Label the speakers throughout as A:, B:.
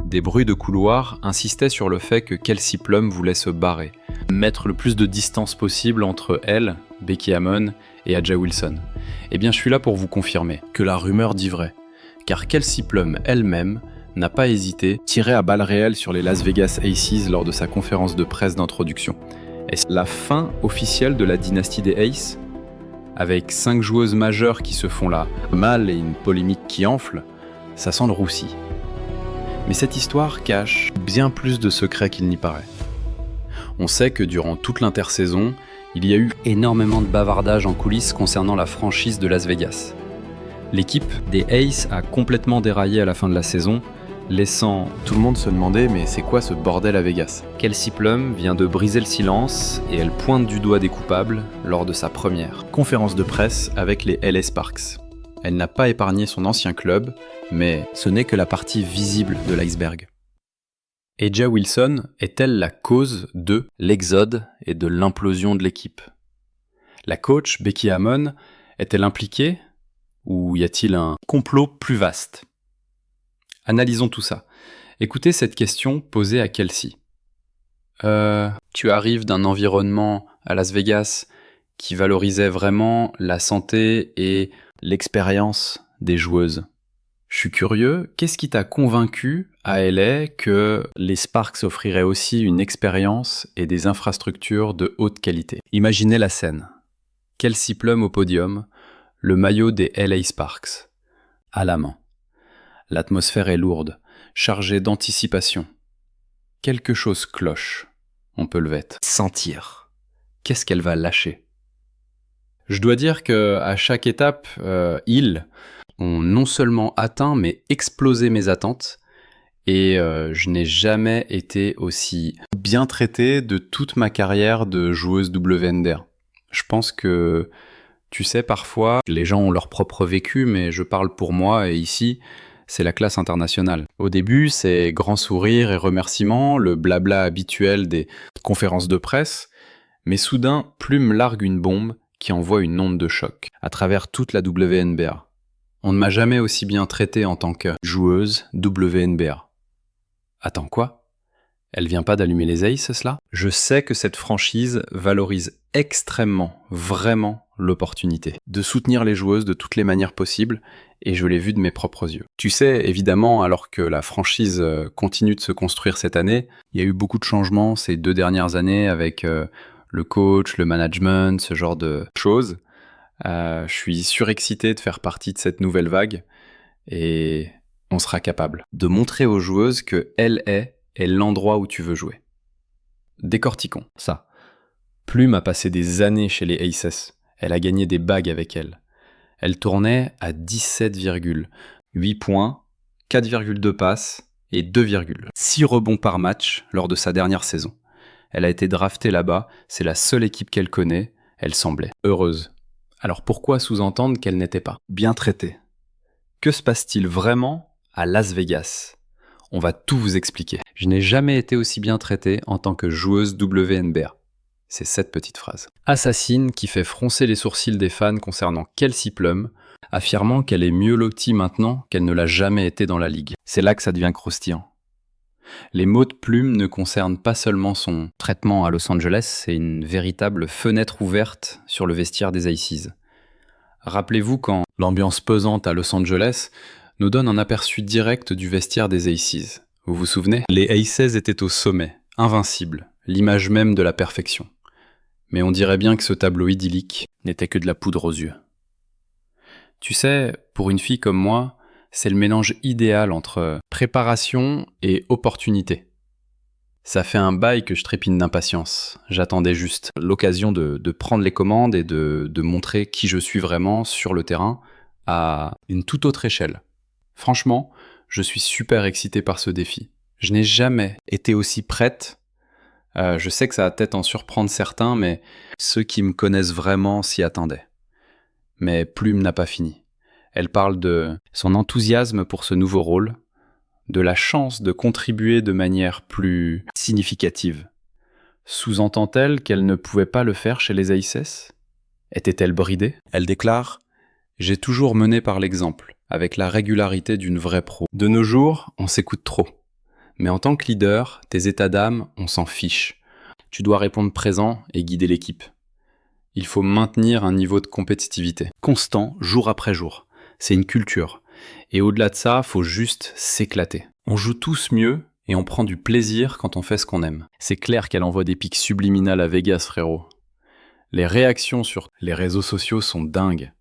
A: Des bruits de couloir insistaient sur le fait que Kelsey Plum voulait se barrer, mettre le plus de distance possible entre elle, Becky Hammon, et A'ja Wilson. Eh bien, je suis là pour vous confirmer que la rumeur dit vrai, car Kelsey Plum elle-même n'a pas hésité, tiré à balles réelles sur les Las Vegas Aces lors de sa conférence de presse d'introduction. Est-ce la fin officielle de la dynastie des Aces ? Avec 5 joueuses majeures qui se font la malle et une polémique qui enfle, ça sent le roussi. Mais cette histoire cache bien plus de secrets qu'il n'y paraît. On sait que durant toute l'intersaison, il y a eu énormément de bavardage en coulisses concernant la franchise de Las Vegas. L'équipe des Aces a complètement déraillé à la fin de la saison, laissant tout le monde se demander « mais c'est quoi ce bordel à Vegas ?» Kelsey Plum vient de briser le silence et elle pointe du doigt des coupables lors de sa première conférence de presse avec les LA Sparks. Elle n'a pas épargné son ancien club, mais ce n'est que la partie visible de l'iceberg. A'ja Wilson est-elle la cause de l'exode et de l'implosion de l'équipe ? La coach Becky Hammon est-elle impliquée ? Ou y a-t-il un complot plus vaste ? Analysons tout ça. Écoutez cette question posée à Kelsey. Tu arrives d'un environnement à Las Vegas qui valorisait vraiment la santé et l'expérience des joueuses. Je suis curieux, qu'est-ce qui t'a convaincu à LA que les Sparks offriraient aussi une expérience et des infrastructures de haute qualité ? Imaginez la scène. Kelsey Plum au podium, le maillot des LA Sparks, à la main. L'atmosphère est lourde, chargée d'anticipation. Quelque chose cloche. On peut le sentir. Qu'est-ce qu'elle va lâcher ? Je dois dire qu'à chaque étape, ils ont non seulement atteint, mais explosé mes attentes. Et je n'ai jamais été aussi bien traité de toute ma carrière de joueuse WNBA. Je pense que, tu sais, parfois, les gens ont leur propre vécu, mais je parle pour moi, et ici, c'est la classe internationale. Au début, c'est grand sourire et remerciements, le blabla habituel des conférences de presse, mais soudain, Plume largue une bombe qui envoie une onde de choc à travers toute la WNBA. On ne m'a jamais aussi bien traité en tant que joueuse WNBA. Attends, quoi ? Elle vient pas d'allumer les Aces, là ? Je sais que cette franchise valorise extrêmement, vraiment, l'opportunité de soutenir les joueuses de toutes les manières possibles, et je l'ai vu de mes propres yeux. Tu sais, évidemment, alors que la franchise continue de se construire cette année, il y a eu beaucoup de changements ces 2 dernières années avec le coach, le management, ce genre de choses. Je suis surexcité de faire partie de cette nouvelle vague, et on sera capable de montrer aux joueuses que LA est l'endroit où tu veux jouer. Décortiquons ça. Plume a passé des années chez les Aces. Elle a gagné des bagues avec elle. Elle tournait à 17,8 points, 4,2 passes et 2,6 rebonds par match lors de sa dernière saison. Elle a été draftée là-bas, c'est la seule équipe qu'elle connaît, elle semblait heureuse. Alors pourquoi sous-entendre qu'elle n'était pas bien traitée ? Que se passe-t-il vraiment à Las Vegas ? On va tout vous expliquer. Je n'ai jamais été aussi bien traitée en tant que joueuse WNBA. C'est cette petite phrase. Assassine qui fait froncer les sourcils des fans concernant Kelsey Plum, affirmant qu'elle est mieux lotie maintenant qu'elle ne l'a jamais été dans la ligue. C'est là que ça devient croustillant. Les mots de Plume ne concernent pas seulement son traitement à Los Angeles, c'est une véritable fenêtre ouverte sur le vestiaire des Aces. Rappelez-vous quand l'ambiance pesante à Los Angeles nous donne un aperçu direct du vestiaire des Aces. Vous vous souvenez ? Les Aces étaient au sommet, invincibles, l'image même de la perfection. Mais on dirait bien que ce tableau idyllique n'était que de la poudre aux yeux. Tu sais, pour une fille comme moi, c'est le mélange idéal entre préparation et opportunité. Ça fait un bail que je trépine d'impatience. J'attendais juste l'occasion de prendre les commandes et de montrer qui je suis vraiment sur le terrain à une toute autre échelle. Franchement, je suis super excité par ce défi. Je n'ai jamais été aussi prête. Je sais que ça va peut-être en surprendre certains, mais ceux qui me connaissent vraiment s'y attendaient. Mais Plume n'a pas fini. Elle parle de son enthousiasme pour ce nouveau rôle, de la chance de contribuer de manière plus significative. Sous-entend-elle qu'elle ne pouvait pas le faire chez les Aces ? Était-elle bridée ? Elle déclare « J'ai toujours mené par l'exemple, avec la régularité d'une vraie pro. De nos jours, on s'écoute trop. Mais en tant que leader, tes états d'âme, on s'en fiche. Tu dois répondre présent et guider l'équipe. Il faut maintenir un niveau de compétitivité constant, jour après jour. C'est une culture. Et au-delà de ça, faut juste s'éclater. On joue tous mieux et on prend du plaisir quand on fait ce qu'on aime. C'est clair qu'elle envoie des pics subliminales à Vegas, frérot. Les réactions sur les réseaux sociaux sont dingues.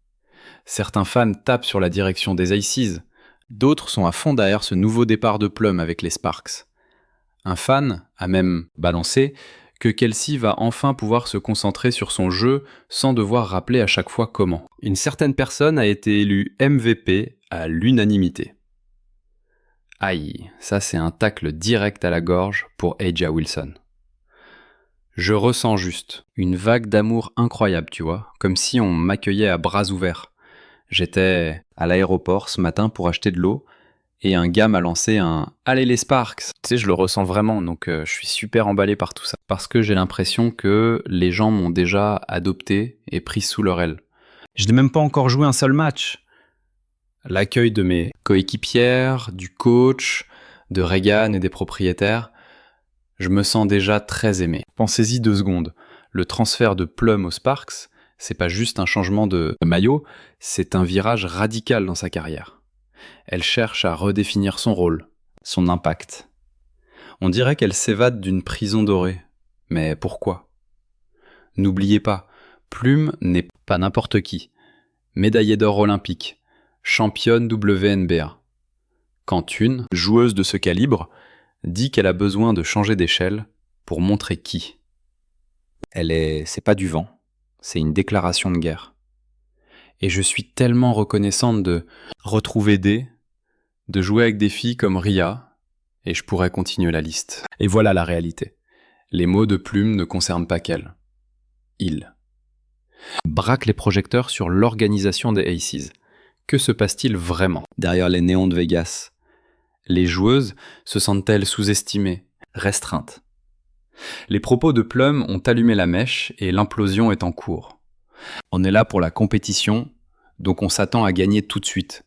A: Certains fans tapent sur la direction des Aces. D'autres sont à fond derrière ce nouveau départ de Plum avec les Sparks. Un fan a même balancé que Kelsey va enfin pouvoir se concentrer sur son jeu sans devoir rappeler à chaque fois comment. Une certaine personne a été élue MVP à l'unanimité. Aïe, ça c'est un tacle direct à la gorge pour A'ja Wilson. Je ressens juste une vague d'amour incroyable, tu vois, comme si on m'accueillait à bras ouverts. J'étais à l'aéroport ce matin pour acheter de l'eau et un gars m'a lancé un « Allez les Sparks !» Tu sais, je le ressens vraiment, donc je suis super emballé par tout ça. Parce que j'ai l'impression que les gens m'ont déjà adopté et pris sous leur aile. Je n'ai même pas encore joué un seul match. L'accueil de mes coéquipières, du coach, de Reagan et des propriétaires, je me sens déjà très aimé. Pensez-y 2 secondes. Le transfert de Plum aux Sparks, c'est pas juste un changement de maillot, c'est un virage radical dans sa carrière. Elle cherche à redéfinir son rôle, son impact. On dirait qu'elle s'évade d'une prison dorée. Mais pourquoi ? N'oubliez pas, Plume n'est pas n'importe qui. Médaillée d'or olympique, championne WNBA. Quand une joueuse de ce calibre dit qu'elle a besoin de changer d'échelle pour montrer qui. C'est pas du vent, c'est une déclaration de guerre. Et je suis tellement reconnaissante de retrouver de jouer avec des filles comme Ria, et je pourrais continuer la liste. Et voilà la réalité. Les mots de Plume ne concernent pas qu'elle. Il braque les projecteurs sur l'organisation des Aces. Que se passe-t-il vraiment derrière les néons de Vegas ? Les joueuses se sentent-elles sous-estimées, restreintes ? Les propos de Plum ont allumé la mèche et l'implosion est en cours. On est là pour la compétition, donc on s'attend à gagner tout de suite.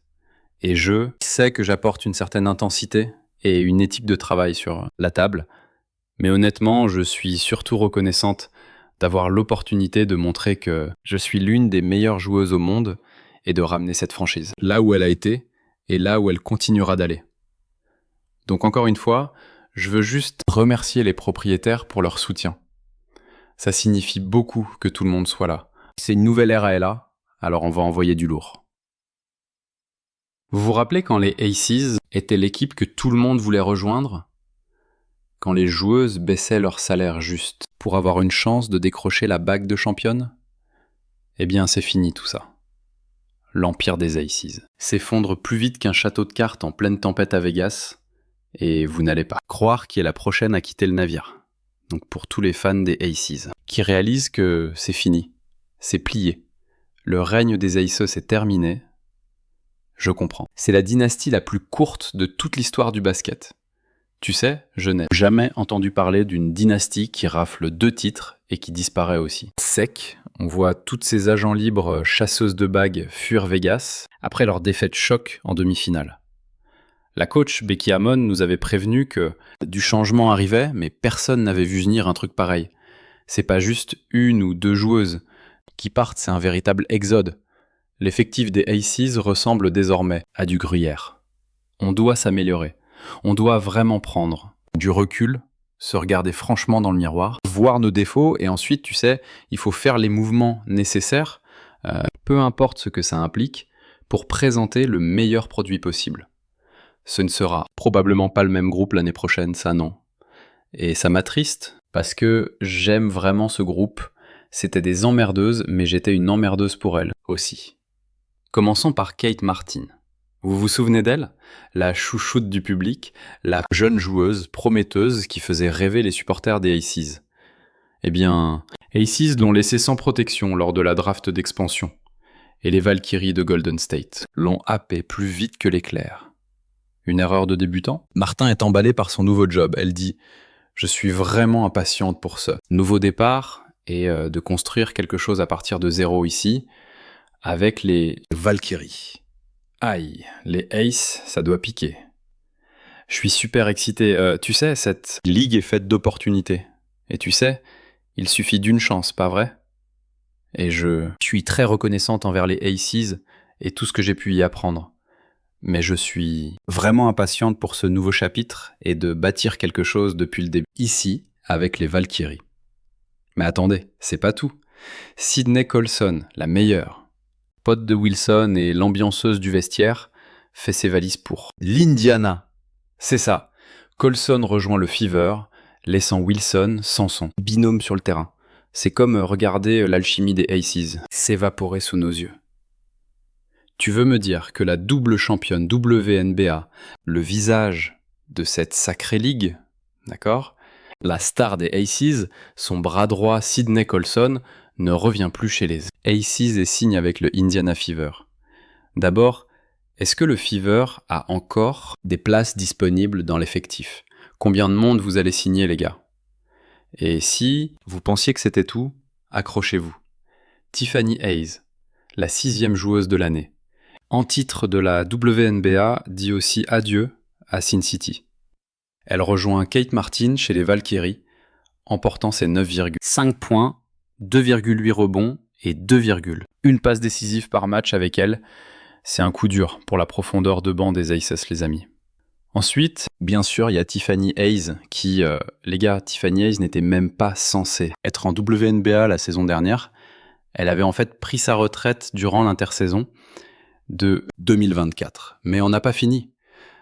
A: Et je sais que j'apporte une certaine intensité et une éthique de travail sur la table, mais honnêtement, je suis surtout reconnaissante d'avoir l'opportunité de montrer que je suis l'une des meilleures joueuses au monde et de ramener cette franchise là où elle a été et là où elle continuera d'aller. Donc encore une fois, je veux juste remercier les propriétaires pour leur soutien. Ça signifie beaucoup que tout le monde soit là. C'est une nouvelle ère à LA, alors on va envoyer du lourd. Vous vous rappelez quand les Aces étaient l'équipe que tout le monde voulait rejoindre ? Quand les joueuses baissaient leur salaire juste pour avoir une chance de décrocher la bague de championne ? Eh bien, c'est fini tout ça. L'empire des Aces s'effondre plus vite qu'un château de cartes en pleine tempête à Vegas, et vous n'allez pas croire qui est la prochaine à quitter le navire. Donc pour tous les fans des Aces, qui réalisent que c'est fini, c'est plié, le règne des Aces est terminé, je comprends. C'est la dynastie la plus courte de toute l'histoire du basket. Tu sais, je n'ai jamais entendu parler d'une dynastie qui rafle 2 titres et qui disparaît aussi. Sec, on voit toutes ces agents libres chasseuses de bagues fuir Vegas après leur défaite choc en demi-finale. La coach Becky Hammon nous avait prévenu que du changement arrivait, mais personne n'avait vu venir un truc pareil. C'est pas juste 1 ou 2 joueuses qui partent, c'est un véritable exode. L'effectif des Aces ressemble désormais à du gruyère. On doit s'améliorer. On doit vraiment prendre du recul, se regarder franchement dans le miroir, voir nos défauts et ensuite, tu sais, il faut faire les mouvements nécessaires, peu importe ce que ça implique, pour présenter le meilleur produit possible. Ce ne sera probablement pas le même groupe l'année prochaine, ça non. Et ça m'attriste parce que j'aime vraiment ce groupe. C'était des emmerdeuses, mais j'étais une emmerdeuse pour elles aussi. Commençons par Kate Martin. Vous vous souvenez d'elle ? La chouchoute du public, la jeune joueuse prometteuse qui faisait rêver les supporters des Aces. Eh bien, Aces l'ont laissée sans protection lors de la draft d'expansion. Et les Valkyries de Golden State l'ont happée plus vite que l'éclair. Une erreur de débutant ? Martin est emballée par son nouveau job. Elle dit « Je suis vraiment impatiente pour ce nouveau départ et de construire quelque chose à partir de zéro ici, avec les Valkyries. » Aïe, les Aces, ça doit piquer. Je suis super excité. Tu sais, cette ligue est faite d'opportunités. Et tu sais, il suffit d'une chance, pas vrai? Et je suis très reconnaissante envers les Aces et tout ce que j'ai pu y apprendre. Mais je suis vraiment impatiente pour ce nouveau chapitre et de bâtir quelque chose depuis le début, ici, avec les Valkyries. Mais attendez, c'est pas tout. Sydney Colson, la meilleure, pote de Wilson et l'ambianceuse du vestiaire, fait ses valises pour l'Indiana. C'est ça. Colson rejoint le Fever, laissant Wilson sans son binôme sur le terrain. C'est comme regarder l'alchimie des Aces s'évaporer sous nos yeux. Tu veux me dire que la double championne WNBA, le visage de cette sacrée ligue, d'accord? La star des Aces, son bras droit Sydney Colson, ne revient plus chez les Aces et signe avec le Indiana Fever. D'abord, est-ce que le Fever a encore des places disponibles dans l'effectif? Combien de monde vous allez signer, les gars? Et si vous pensiez que c'était tout, accrochez-vous. Tiffany Hayes, la 6e joueuse de l'année, en titre de la WNBA, dit aussi adieu à Sin City. Elle rejoint Kate Martin chez les Valkyries, emportant ses 9,5 points, 2,8 rebonds et 2,1 passes décisives par match avec elle. C'est un coup dur pour la profondeur de banc des Aces, les amis. Ensuite, bien sûr, il y a Tiffany Hayes qui, les gars, Tiffany Hayes n'était même pas censée être en WNBA la saison dernière. Elle avait en fait pris sa retraite durant l'intersaison de 2024. Mais on n'a pas fini.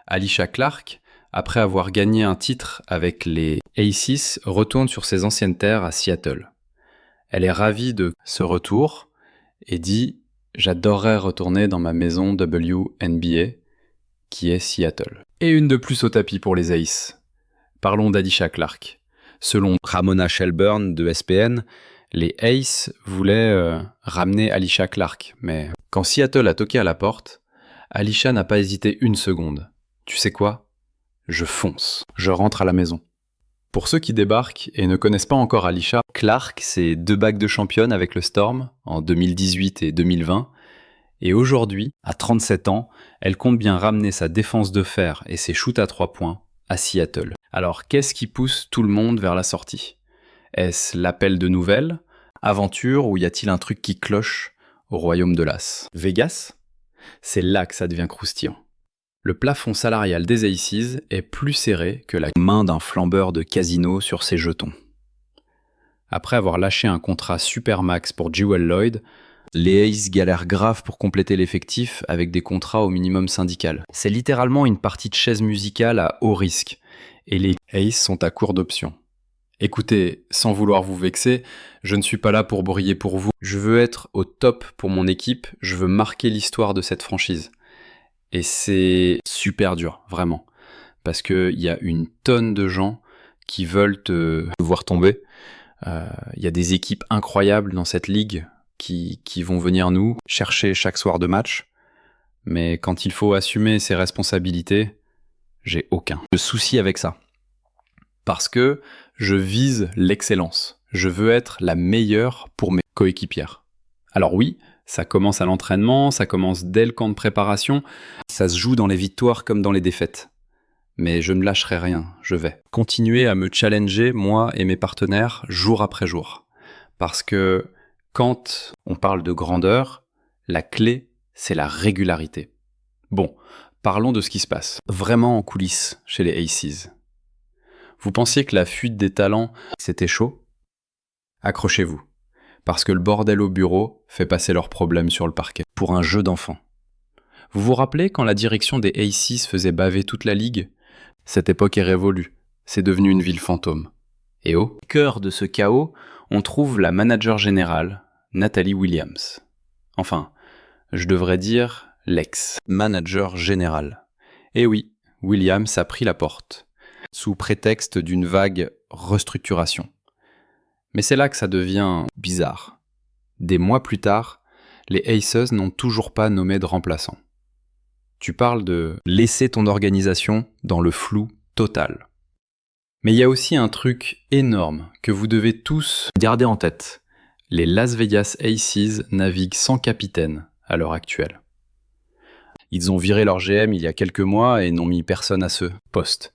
A: Alysha Clark, après avoir gagné un titre avec les Aces, retourne sur ses anciennes terres à Seattle. Elle est ravie de ce retour et dit « J'adorerais retourner dans ma maison WNBA » qui est Seattle. Et une de plus au tapis pour les Aces. Parlons d'Alysha Clark. Selon Ramona Shelburne de ESPN, les Aces voulaient ramener Alysha Clark, mais quand Seattle a toqué à la porte, Alysha n'a pas hésité une seconde. Tu sais quoi? Je fonce. Je rentre à la maison. Pour ceux qui débarquent et ne connaissent pas encore Alysha, Clark, c'est 2 bagues de championne avec le Storm en 2018 et 2020. Et aujourd'hui, à 37 ans, elle compte bien ramener sa défense de fer et ses shoots à 3 points à Seattle. Alors, qu'est-ce qui pousse tout le monde vers la sortie? Est-ce l'appel de nouvelles? Aventure ou y a-t-il un truc qui cloche au royaume de l'As? Vegas? C'est là que ça devient croustillant. Le plafond salarial des Aces est plus serré que la main d'un flambeur de casino sur ses jetons. Après avoir lâché un contrat supermax pour Jewel Lloyd, les Aces galèrent grave pour compléter l'effectif avec des contrats au minimum syndical. C'est littéralement une partie de chaise musicale à haut risque, et les Aces sont à court d'options. Écoutez, sans vouloir vous vexer, je ne suis pas là pour briller pour vous. Je veux être au top pour mon équipe, je veux marquer l'histoire de cette franchise. Et c'est super dur, vraiment. Parce qu'il y a une tonne de gens qui veulent te voir tomber. Il y a des équipes incroyables dans cette ligue qui vont venir nous chercher chaque soir de match. Mais quand il faut assumer ses responsabilités, j'ai aucun souci avec ça. Parce que je vise l'excellence. Je veux être la meilleure pour mes coéquipières. Alors oui, ça commence à l'entraînement, ça commence dès le camp de préparation, ça se joue dans les victoires comme dans les défaites. Mais je ne lâcherai rien, je vais continuer à me challenger, moi et mes partenaires, jour après jour. Parce que quand on parle de grandeur, la clé, c'est la régularité. Bon, parlons de ce qui se passe vraiment en coulisses chez les Aces. Vous pensiez que la fuite des talents, c'était chaud? Accrochez-vous, parce que le bordel au bureau fait passer leurs problèmes sur le parquet, pour un jeu d'enfant. Vous vous rappelez quand la direction des Aces faisait baver toute la ligue? Cette époque est révolue, c'est devenu une ville fantôme. Et au cœur de ce chaos, on trouve la manager générale, Natalie Williams. Enfin, je devrais dire l'ex-manager général. Et oui, Williams a pris la porte, sous prétexte d'une vague restructuration. Mais c'est là que ça devient bizarre. Des mois plus tard, les Aces n'ont toujours pas nommé de remplaçant. Tu parles de laisser ton organisation dans le flou total. Mais il y a aussi un truc énorme que vous devez tous garder en tête. Les Las Vegas Aces naviguent sans capitaine à l'heure actuelle. Ils ont viré leur GM il y a quelques mois et n'ont mis personne à ce poste.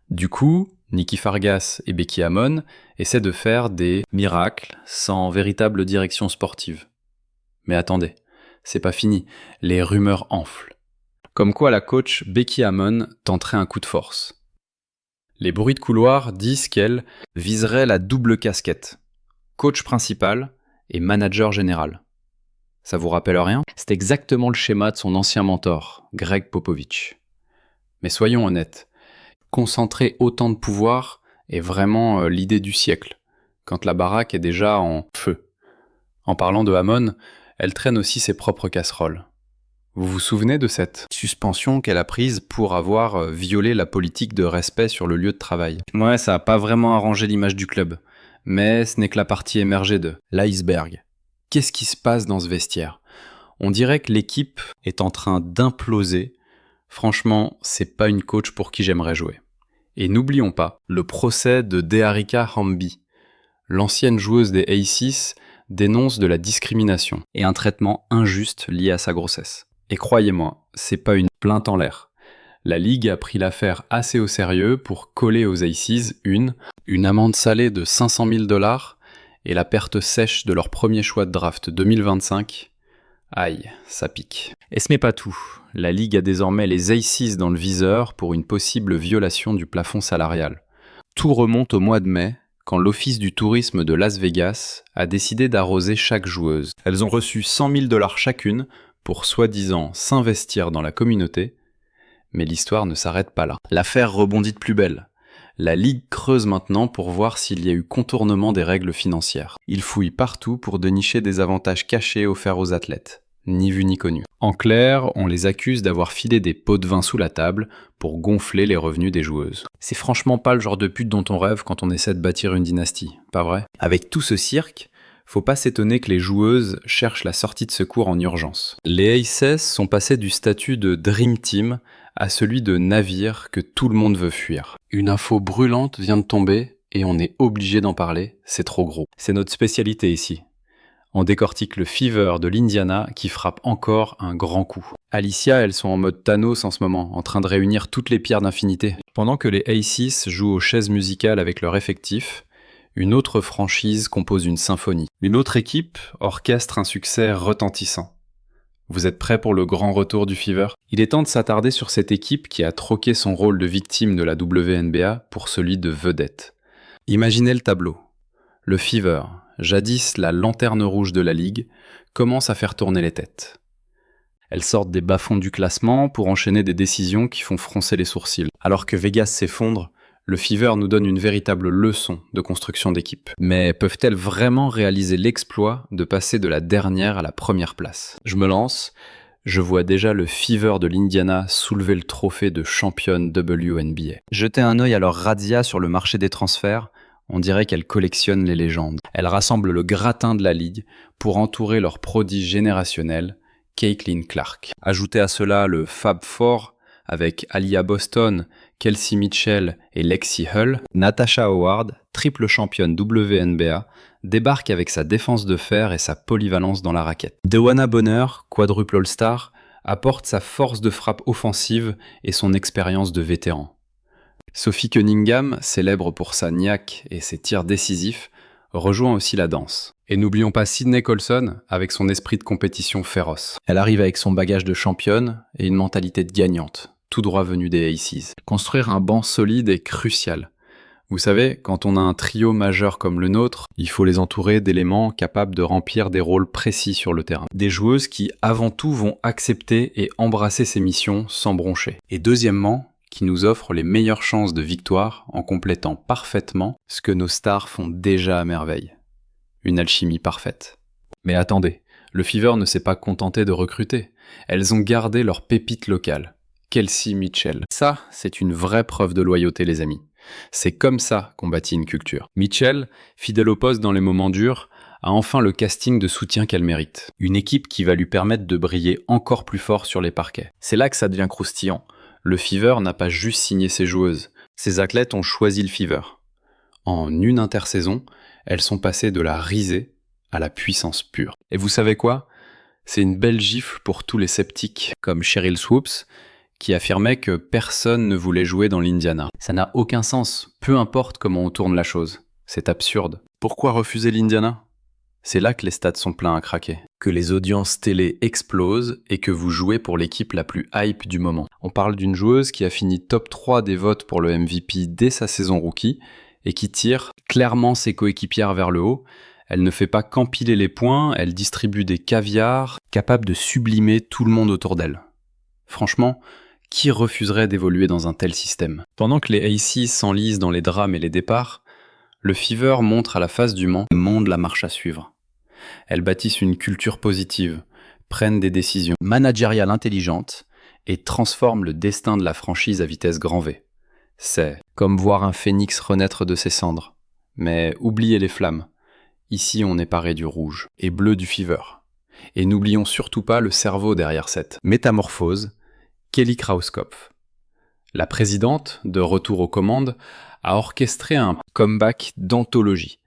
A: Du coup, Nicky Fargas et Becky Hammon essaient de faire des miracles sans véritable direction sportive. Mais attendez, c'est pas fini, les rumeurs enflent. Comme quoi la coach Becky Hammon tenterait un coup de force. Les bruits de couloir disent qu'elle viserait la double casquette, coach principal et manager général. Ça vous rappelle rien ? C'est exactement le schéma de son ancien mentor, Greg Popovich. Mais soyons honnêtes, concentrer autant de pouvoir est vraiment l'idée du siècle, quand la baraque est déjà en feu. En parlant de Hammon, elle traîne aussi ses propres casseroles. Vous vous souvenez de cette suspension qu'elle a prise pour avoir violé la politique de respect sur le lieu de travail ? Ouais, ça n'a pas vraiment arrangé l'image du club, mais ce n'est que la partie émergée de l'iceberg. Qu'est-ce qui se passe dans ce vestiaire ? On dirait que l'équipe est en train d'imploser. Franchement, c'est pas une coach pour qui j'aimerais jouer. Et n'oublions pas le procès de Dearica Hamby. L'ancienne joueuse des Aces dénonce de la discrimination et un traitement injuste lié à sa grossesse. Et croyez-moi, c'est pas une plainte en l'air. La Ligue a pris l'affaire assez au sérieux pour coller aux Aces une amende salée de 500 000 $ et la perte sèche de leur premier choix de draft 2025. Aïe, ça pique. Et ce n'est pas tout. La Ligue a désormais les Aces dans le viseur pour une possible violation du plafond salarial. Tout remonte au mois de mai, quand l'Office du tourisme de Las Vegas a décidé d'arroser chaque joueuse. Elles ont reçu 100 000 $ chacune pour soi-disant s'investir dans la communauté, mais l'histoire ne s'arrête pas là. L'affaire rebondit de plus belle. La Ligue creuse maintenant pour voir s'il y a eu contournement des règles financières. Ils fouillent partout pour dénicher des avantages cachés offerts aux athlètes, ni vu ni connu. En clair, on les accuse d'avoir filé des pots de vin sous la table pour gonfler les revenus des joueuses. C'est franchement pas le genre de pute dont on rêve quand on essaie de bâtir une dynastie, pas vrai ? Avec tout ce cirque, faut pas s'étonner que les joueuses cherchent la sortie de secours en urgence. Les Aces sont passées du statut de Dream Team à celui de navire que tout le monde veut fuir. Une info brûlante vient de tomber et on est obligé d'en parler, c'est trop gros. C'est notre spécialité ici. On décortique le Fever de l'Indiana qui frappe encore un grand coup. Alicia, elles sont en mode Thanos en ce moment, en train de réunir toutes les pierres d'infinité. Pendant que les Aces jouent aux chaises musicales avec leur effectif, une autre franchise compose une symphonie. Une autre équipe orchestre un succès retentissant. Vous êtes prêts pour le grand retour du Fever ? Il est temps de s'attarder sur cette équipe qui a troqué son rôle de victime de la WNBA pour celui de vedette. Imaginez le tableau. Le Fever, jadis la lanterne rouge de la Ligue, commence à faire tourner les têtes. Elles sortent des bas-fonds du classement pour enchaîner des décisions qui font froncer les sourcils. Alors que Vegas s'effondre, le Fever nous donne une véritable leçon de construction d'équipe. Mais peuvent-elles vraiment réaliser l'exploit de passer de la dernière à la première place ? Je me lance, je vois déjà le Fever de l'Indiana soulever le trophée de championne WNBA. Jetez un œil à leur razzia sur le marché des transferts, on dirait qu'elles collectionnent les légendes. Elles rassemblent le gratin de la ligue pour entourer leur prodige générationnel, Caitlin Clark. Ajoutez à cela le Fab Four, avec Aliyah Boston, Kelsey Mitchell et Lexi Hull, Natasha Howard, triple championne WNBA, débarque avec sa défense de fer et sa polyvalence dans la raquette. Dewana Bonner, quadruple All-Star, apporte sa force de frappe offensive et son expérience de vétéran. Sophie Cunningham, célèbre pour sa niaque et ses tirs décisifs, rejoint aussi la danse. Et n'oublions pas Sydney Colson avec son esprit de compétition féroce. Elle arrive avec son bagage de championne et une mentalité de gagnante, tout droit venu des Aces. Construire un banc solide est crucial. Vous savez, quand on a un trio majeur comme le nôtre, il faut les entourer d'éléments capables de remplir des rôles précis sur le terrain. Des joueuses qui, avant tout, vont accepter et embrasser ces missions sans broncher. Et deuxièmement, qui nous offrent les meilleures chances de victoire en complétant parfaitement ce que nos stars font déjà à merveille. Une alchimie parfaite. Mais attendez, le Fever ne s'est pas contenté de recruter. Elles ont gardé leur pépite locale, Kelsey Mitchell. Ça, c'est une vraie preuve de loyauté, les amis. C'est comme ça qu'on bâtit une culture. Mitchell, fidèle au poste dans les moments durs, a enfin le casting de soutien qu'elle mérite. Une équipe qui va lui permettre de briller encore plus fort sur les parquets. C'est là que ça devient croustillant. Le Fever n'a pas juste signé ses joueuses. Ses athlètes ont choisi le Fever. En une intersaison, elles sont passées de la risée à la puissance pure. Et vous savez quoi ? C'est une belle gifle pour tous les sceptiques, comme Cheryl Swoops, qui affirmait que personne ne voulait jouer dans l'Indiana. Ça n'a aucun sens, peu importe comment on tourne la chose. C'est absurde. Pourquoi refuser l'Indiana ? C'est là que les stades sont pleins à craquer, que les audiences télé explosent et que vous jouez pour l'équipe la plus hype du moment. On parle d'une joueuse qui a fini top 3 des votes pour le MVP dès sa saison rookie et qui tire clairement ses coéquipières vers le haut. Elle ne fait pas qu'empiler les points, elle distribue des caviars, capable de sublimer tout le monde autour d'elle. Franchement, qui refuserait d'évoluer dans un tel système ? Pendant que les Aces s'enlisent dans les drames et les départs, le Fever montre à la face du monde la marche à suivre. Elles bâtissent une culture positive, prennent des décisions managériales intelligentes et transforment le destin de la franchise à vitesse grand V. C'est comme voir un phénix renaître de ses cendres. Mais oubliez les flammes. Ici, on est paré du rouge et bleu du Fever. Et n'oublions surtout pas le cerveau derrière cette métamorphose, Kelly Krauskopf. La présidente, de retour aux commandes, a orchestré un comeback d'anthologie.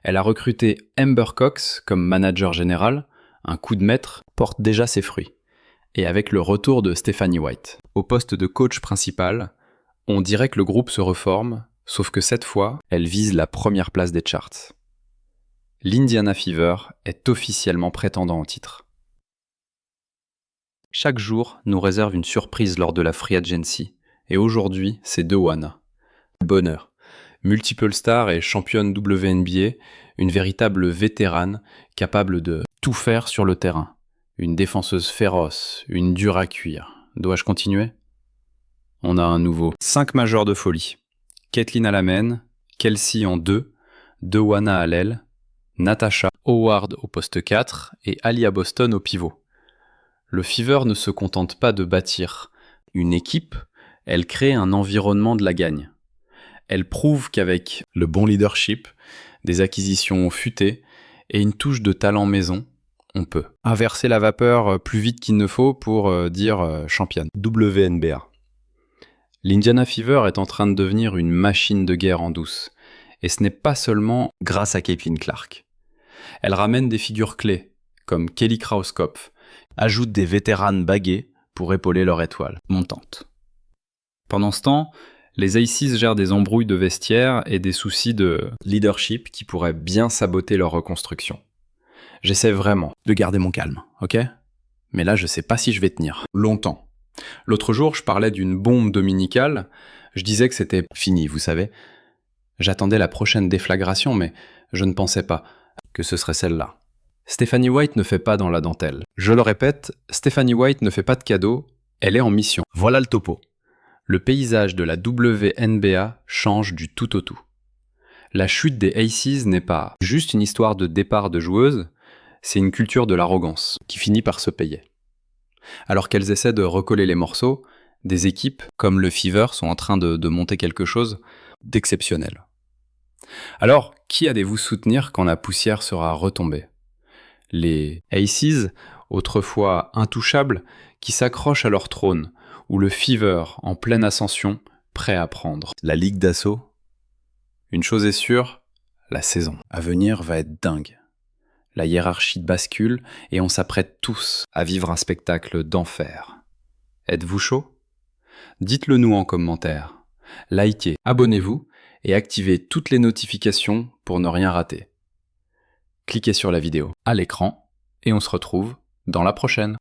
A: Elle a recruté Amber Cox comme manager général, un coup de maître porte déjà ses fruits. Et avec le retour de Stephanie White au poste de coach principal, on dirait que le groupe se reforme, sauf que cette fois, elle vise la première place des charts. L'Indiana Fever est officiellement prétendant au titre. Chaque jour nous réserve une surprise lors de la Free Agency, et aujourd'hui, c'est DeWanna. Bonheur. Multiple star et championne WNBA, une véritable vétérane capable de tout faire sur le terrain. Une défenseuse féroce, une dure à cuire. Dois-je continuer ? On a un nouveau 5 majeurs de folie. Kathleen à la main, Kelsey en 2, DeWanna à l'aile, Natasha Howard au poste 4 et Alia Boston au pivot. Le Fever ne se contente pas de bâtir une équipe, elle crée un environnement de la gagne. Elle prouve qu'avec le bon leadership, des acquisitions futées et une touche de talent maison, on peut inverser la vapeur plus vite qu'il ne faut pour dire championne. WNBA. L'Indiana Fever est en train de devenir une machine de guerre en douce. Et ce n'est pas seulement grâce à Caitlin Clark. Elle ramène des figures clés, comme Kelly Krauskopf, ajoute des vétéranes baguées pour épauler leur étoile montante. Pendant ce temps, les Aces gèrent des embrouilles de vestiaire et des soucis de leadership qui pourraient bien saboter leur reconstruction. J'essaie vraiment de garder mon calme, ok ? Mais là, je sais pas si je vais tenir longtemps. L'autre jour, je parlais d'une bombe dominicale, je disais que c'était fini, vous savez. J'attendais la prochaine déflagration, mais je ne pensais pas que ce serait celle-là. Stephanie White ne fait pas dans la dentelle. Je le répète, Stephanie White ne fait pas de cadeaux, elle est en mission. Voilà le topo. Le paysage de la WNBA change du tout au tout. La chute des Aces n'est pas juste une histoire de départ de joueuses, c'est une culture de l'arrogance qui finit par se payer. Alors qu'elles essaient de recoller les morceaux, des équipes comme le Fever sont en train de monter quelque chose d'exceptionnel. Alors, qui allez-vous soutenir quand la poussière sera retombée ? Les Aces, autrefois intouchables, qui s'accrochent à leur trône, ou le Fever en pleine ascension, prêt à prendre la ligue d'assaut ? Une chose est sûre, la saison à venir va être dingue. La hiérarchie bascule et on s'apprête tous à vivre un spectacle d'enfer. Êtes-vous chaud ? Dites-le nous en commentaire. Likez, abonnez-vous et activez toutes les notifications pour ne rien rater. Cliquez sur la vidéo à l'écran et on se retrouve dans la prochaine.